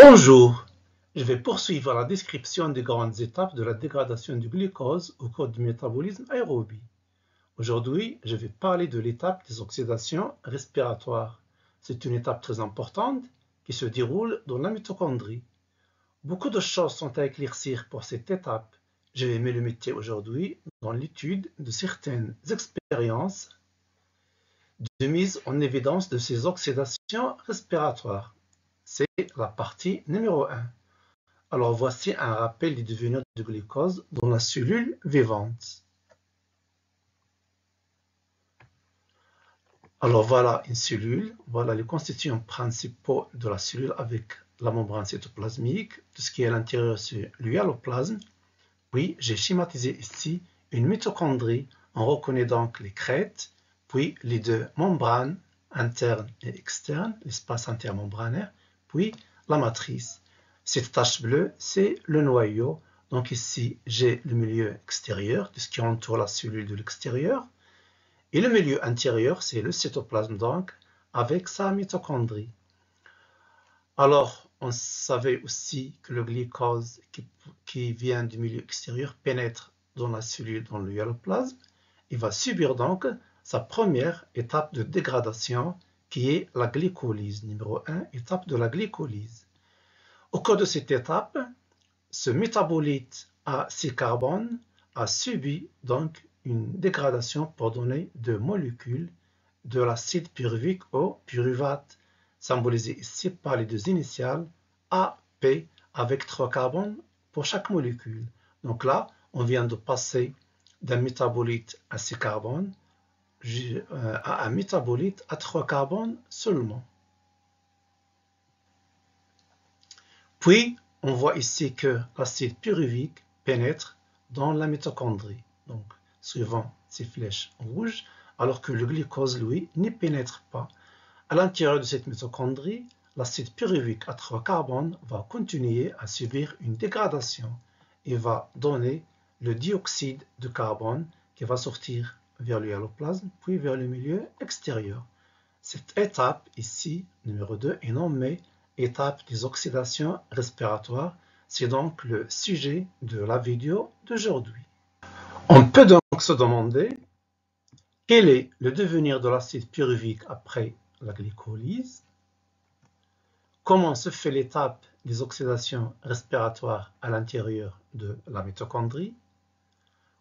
Bonjour, je vais poursuivre la description des grandes étapes de la dégradation du glucose au cours du métabolisme aérobie. Aujourd'hui, je vais parler de l'étape des oxydations respiratoires. C'est une étape très importante qui se déroule dans la mitochondrie. Beaucoup de choses sont à éclaircir pour cette étape. Je vais me limiter aujourd'hui dans l'étude de certaines expériences de mise en évidence de ces oxydations respiratoires. C'est la partie numéro 1. Alors voici un rappel du devenir du glucose dans la cellule vivante. Alors voilà une cellule, voilà les constituants principaux de la cellule avec la membrane cytoplasmique. Tout ce qui est à l'intérieur, c'est l'hyaloplasme. Puis j'ai schématisé ici une mitochondrie. On reconnaît donc les crêtes, puis les deux membranes internes et externes, l'espace intermembranaire, puis la matrice. Cette tache bleue, c'est le noyau. Donc ici, j'ai le milieu extérieur, tout ce qui entoure la cellule de l'extérieur. Et le milieu intérieur, c'est le cytoplasme, donc, avec sa mitochondrie. Alors, on savait aussi que le glucose qui vient du milieu extérieur pénètre dans la cellule, dans le hyaloplasme. Il va subir donc sa première étape de dégradation, qui est la glycolyse. Numéro 1, étape de la glycolyse. Au cours de cette étape, ce métabolite à 6 carbone a subi donc une dégradation pour donner deux molécules de l'acide pyruvique au pyruvate, symbolisé ici par les deux initiales AP avec 3 carbones pour chaque molécule. Donc là, on vient de passer d'un métabolite à 6 carbones à un métabolite à 3 carbones seulement. Puis, on voit ici que l'acide pyruvique pénètre dans la mitochondrie, donc suivant ces flèches rouges, alors que le glucose, lui, n'y pénètre pas. À l'intérieur de cette mitochondrie, l'acide pyruvique à 3 carbones va continuer à subir une dégradation et va donner le dioxyde de carbone qui va sortir vers le hyaloplasme, puis vers le milieu extérieur. Cette étape ici, numéro 2, est nommée étape des oxydations respiratoires. C'est donc le sujet de la vidéo d'aujourd'hui. On peut donc se demander quel est le devenir de l'acide pyruvique après la glycolyse, comment se fait l'étape des oxydations respiratoires à l'intérieur de la mitochondrie,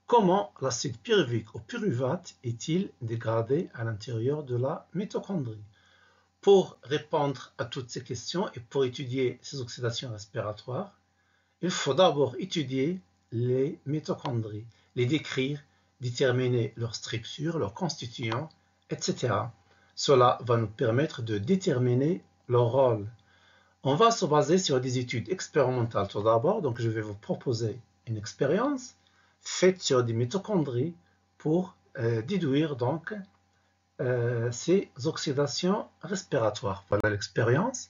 comment l'acide pyruvique au pyruvate est-il dégradé à l'intérieur de la mitochondrie. Pour répondre à toutes ces questions et pour étudier ces oxydations respiratoires, il faut d'abord étudier les mitochondries, les décrire, déterminer leur structure, leurs constituants, etc. Cela va nous permettre de déterminer leur rôle. On va se baser sur des études expérimentales tout d'abord. Donc je vais vous proposer une expérience faite sur des mitochondries pour déduire donc ces oxydations respiratoires. Voilà l'expérience.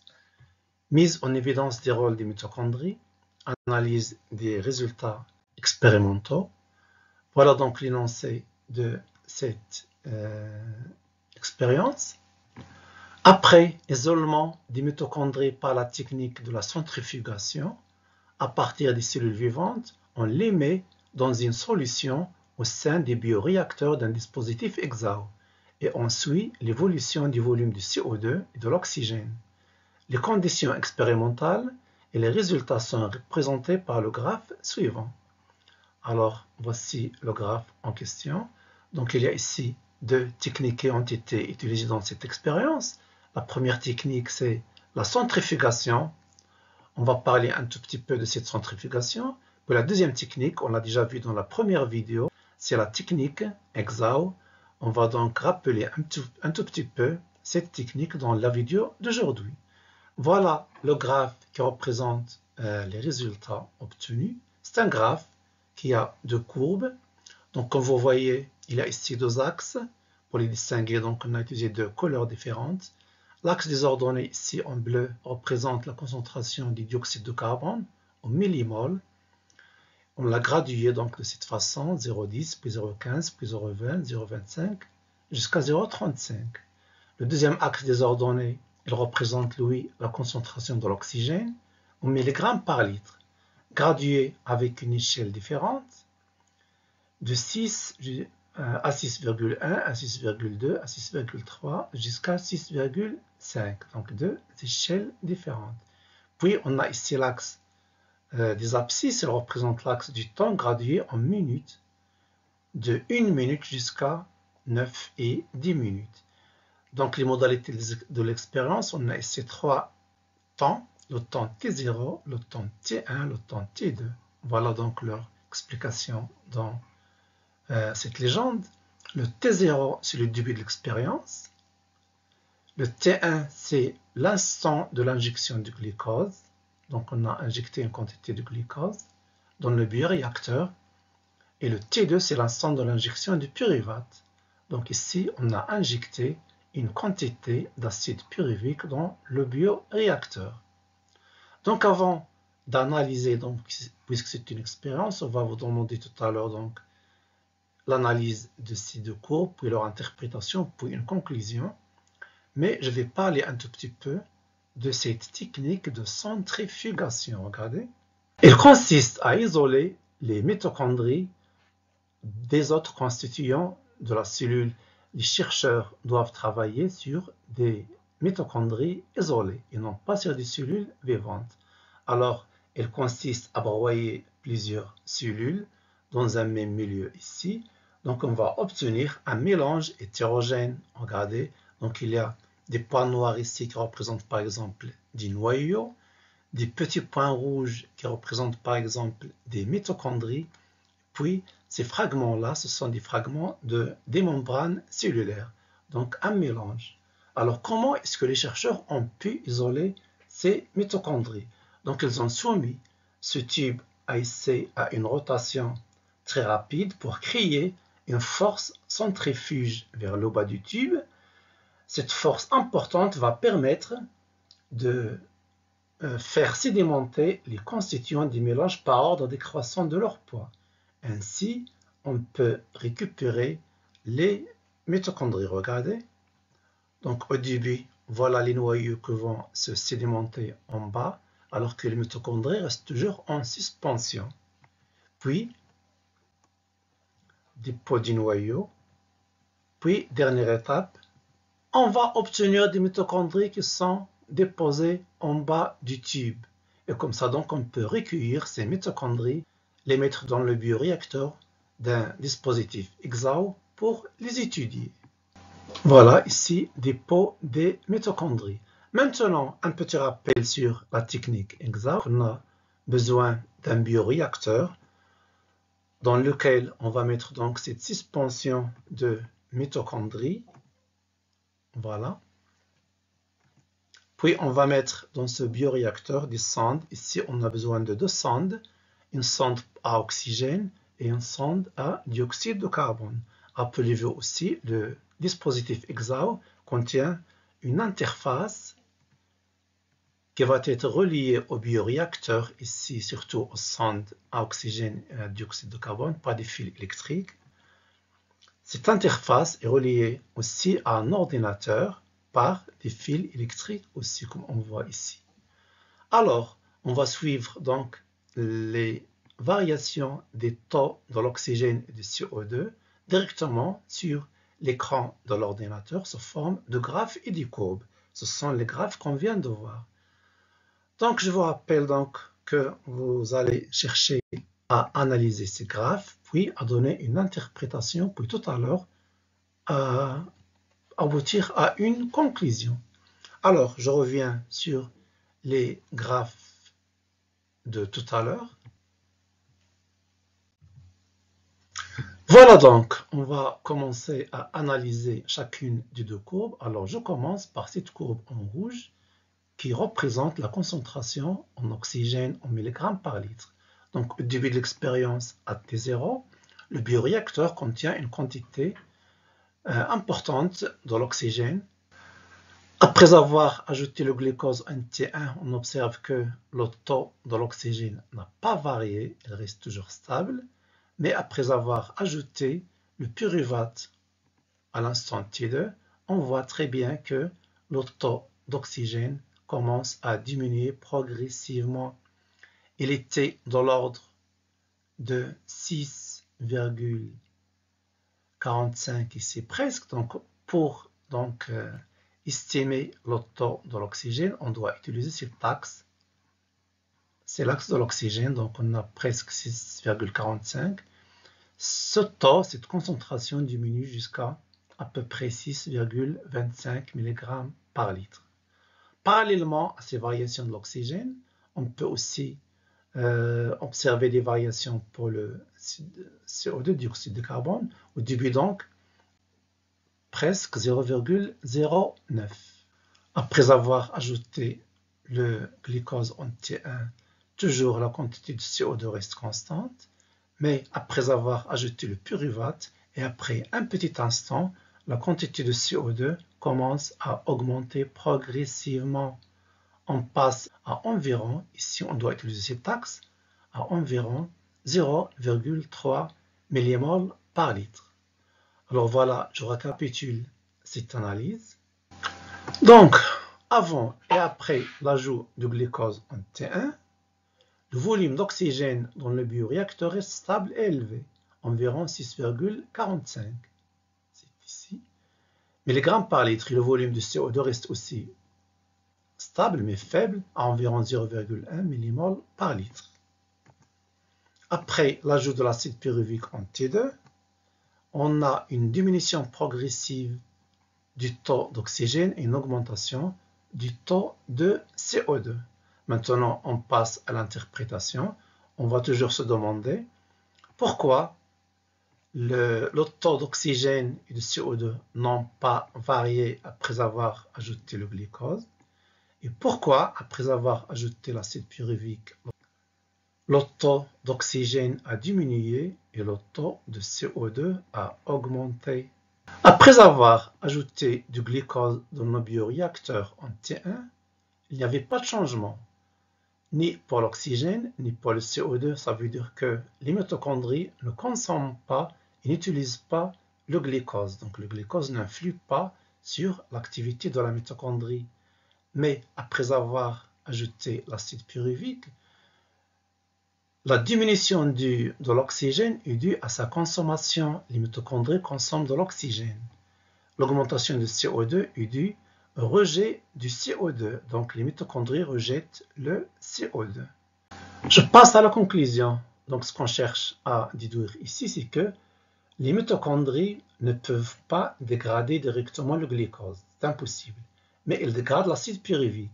Mise en évidence des rôles des mitochondries, analyse des résultats expérimentaux. Voilà donc l'énoncé de cette expérience. Après isolement des mitochondries par la technique de la centrifugation, à partir des cellules vivantes, on les met dans une solution au sein des bioréacteurs d'un dispositif Exao et on suit l'évolution du volume du CO2 et de l'oxygène. Les conditions expérimentales et les résultats sont représentés par le graphe suivant. Alors, voici le graphe en question. Donc, il y a ici deux techniques qui ont été utilisées dans cette expérience. La première technique, c'est la centrifugation. On va parler un tout petit peu de cette centrifugation. Puis la deuxième technique, on l'a déjà vu dans la première vidéo, c'est la technique Exao. On va donc rappeler un tout petit peu cette technique dans la vidéo d'aujourd'hui. Voilà le graphe qui représente les résultats obtenus. C'est un graphe qui a deux courbes. Donc, comme vous voyez, il y a ici deux axes. Pour les distinguer, donc, on a utilisé deux couleurs différentes. L'axe des ordonnées, ici en bleu, représente la concentration du dioxyde de carbone au millimole. On l'a gradué donc de cette façon, 0,10, puis 0,15, puis 0,20, 0,25, jusqu'à 0,35. Le deuxième axe des ordonnées, il représente, lui, la concentration de l'oxygène. en milligrammes par litre, gradué avec une échelle différente de 6 à 6,1, à 6,2, à 6,3 jusqu'à 6,5, donc deux échelles différentes. Puis on a ici l'axe des abscisses, elle représente l'axe du temps gradué en minutes, de 1 minute jusqu'à 9 et 10 minutes. Donc les modalités de l'expérience, on a ici trois temps, le temps T0, le temps T1, le temps T2. Voilà donc leur explication dans cette légende. Le T0, c'est le début de l'expérience. Le T1, c'est l'instant de l'injection du glucose. Donc on a injecté une quantité de glucose dans le bioréacteur. Et le T2, c'est l'instant de l'injection du pyruvate. Donc ici, on a injecté une quantité d'acide pyruvique dans le bioréacteur. Donc avant d'analyser, puisque c'est une expérience, on va vous demander tout à l'heure l'analyse de ces deux courbes, puis leur interprétation, puis une conclusion. Mais je vais parler un tout petit peu de cette technique de centrifugation. Regardez. Elle consiste à isoler les mitochondries des autres constituants de la cellule. Les chercheurs doivent travailler sur des mitochondries isolées et non pas sur des cellules vivantes. Alors, elle consiste à broyer plusieurs cellules dans un même milieu ici. Donc, on va obtenir un mélange hétérogène. Regardez, donc il y a des points noirs ici qui représentent par exemple des noyaux, des petits points rouges qui représentent par exemple des mitochondries, puis ces fragments-là, ce sont des fragments des membranes cellulaires, donc un mélange. Alors comment est-ce que les chercheurs ont pu isoler ces mitochondries? Donc ils ont soumis ce tube AIC à une rotation très rapide pour créer une force centrifuge vers le bas du tube. Cette force importante va permettre de faire sédimenter les constituants des mélanges par ordre décroissant de leur poids. Ainsi, on peut récupérer les mitochondries. Regardez. Donc au début, voilà les noyaux qui vont se sédimenter en bas, alors que les mitochondries restent toujours en suspension. Puis, dépôt du noyau. Puis, dernière étape, on va obtenir des mitochondries qui sont déposées en bas du tube. Et comme ça, donc, on peut recueillir ces mitochondries, les mettre dans le bioréacteur d'un dispositif Exao pour les étudier. Voilà ici dépôt des mitochondries. Maintenant, un petit rappel sur la technique Exao. On a besoin d'un bioréacteur dans lequel on va mettre donc cette suspension de mitochondries. Voilà. Puis on va mettre dans ce bioréacteur des sondes. Ici, on a besoin de deux sondes, une sonde à oxygène et une sonde à dioxyde de carbone. Rappelez-vous aussi, le dispositif Exao contient une interface qui va être reliée au bioréacteur, ici surtout aux sondes à oxygène et à dioxyde de carbone, pas des fils électriques. Cette interface est reliée aussi à un ordinateur par des fils électriques aussi, comme on voit ici. Alors, on va suivre donc les variations des taux de l'oxygène et du CO2 directement sur l'écran de l'ordinateur sous forme de graphes et de courbes. Ce sont les graphes qu'on vient de voir. Donc, je vous rappelle donc que vous allez chercher à analyser ces graphes, puis à donner une interprétation, puis tout à l'heure à aboutir à une conclusion. Alors, je reviens sur les graphes de tout à l'heure. Voilà donc, on va commencer à analyser chacune des deux courbes. Alors, je commence par cette courbe en rouge qui représente la concentration en oxygène en milligrammes par litre. Donc, au début de l'expérience à T0, le bioréacteur contient une quantité importante de l'oxygène. Après avoir ajouté le glucose en T1, on observe que le taux de l'oxygène n'a pas varié, il reste toujours stable. Mais après avoir ajouté le pyruvate à l'instant T2, on voit très bien que le taux d'oxygène commence à diminuer progressivement. Il était dans l'ordre de 6,45 ici presque. Donc, pour estimer le taux de l'oxygène, on doit utiliser cet axe. C'est l'axe de l'oxygène, donc on a presque 6,45. Ce taux, cette concentration diminue jusqu'à à peu près 6,25 mg par litre. Parallèlement à ces variations de l'oxygène, on peut aussi observer des variations pour le CO2, dioxyde de carbone, au début donc presque 0,09. Après avoir ajouté le glucose en T1, toujours la quantité de CO2 reste constante, mais après avoir ajouté le pyruvate et après un petit instant, la quantité de CO2 commence à augmenter progressivement. On passe à environ, ici on doit utiliser cet axe, à environ 0,3 mmol par litre. Alors voilà, je récapitule cette analyse. Donc, avant et après l'ajout de glucose en T1, le volume d'oxygène dans le bioréacteur est stable et élevé, environ 6,45. C'est ici. Milligrammes par litre, et le volume de CO2 reste aussi stable mais faible, à environ 0,1 mmol par litre. Après l'ajout de l'acide pyruvique en T2, on a une diminution progressive du taux d'oxygène et une augmentation du taux de CO2. Maintenant, on passe à l'interprétation. On va toujours se demander pourquoi le taux d'oxygène et de CO2 n'ont pas varié après avoir ajouté le glucose et pourquoi, après avoir ajouté l'acide pyruvique, le taux d'oxygène a diminué et le taux de CO2 a augmenté. Après avoir ajouté du glucose dans nos bioréacteurs en T1, il n'y avait pas de changement, ni pour l'oxygène, ni pour le CO2. Ça veut dire que les mitochondries ne consomment pas et n'utilisent pas le glucose. Donc le glucose n'influe pas sur l'activité de la mitochondrie. Mais après avoir ajouté l'acide pyruvique, la diminution de l'oxygène est due à sa consommation. Les mitochondries consomment de l'oxygène. L'augmentation du CO2 est due au rejet du CO2. Donc les mitochondries rejettent le CO2. Je passe à la conclusion. Donc ce qu'on cherche à déduire ici, c'est que les mitochondries ne peuvent pas dégrader directement le glucose. C'est impossible. Mais elles dégradent l'acide pyruvique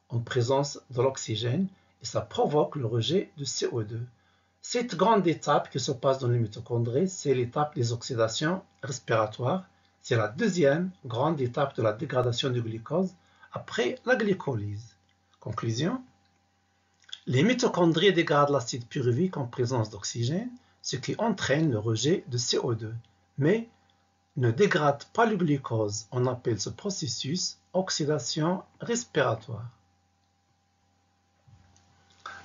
en présence de l'oxygène et ça provoque le rejet de CO2. Cette grande étape qui se passe dans les mitochondries, c'est l'étape des oxydations respiratoires. C'est la deuxième grande étape de la dégradation du glucose après la glycolyse. Conclusion, les mitochondries dégradent l'acide pyruvique en présence d'oxygène, ce qui entraîne le rejet de CO2, mais ne dégrade pas le glucose. On appelle ce processus oxydation respiratoire.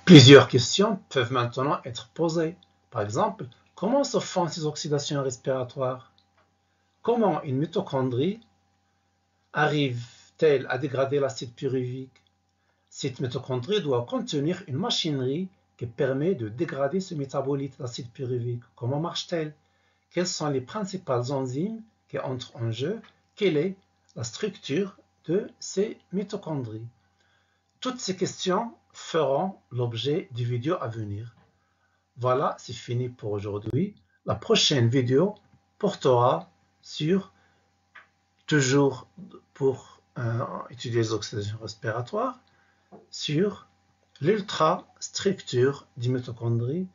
Plusieurs questions peuvent maintenant être posées. Par exemple, comment se font ces oxydations respiratoires? Comment une mitochondrie arrive-t-elle à dégrader l'acide pyruvique? Cette mitochondrie doit contenir une machinerie qui permet de dégrader ce métabolite d'acide pyruvique. Comment marche-t-elle? Quelles sont les principales enzymes qui entrent en jeu? Quelle est la structure de ces mitochondries? Toutes ces questions feront l'objet des vidéos à venir. Voilà, c'est fini pour aujourd'hui. La prochaine vidéo portera sur, toujours pour étudier les oxydations respiratoires, sur l'ultrastructure des mitochondries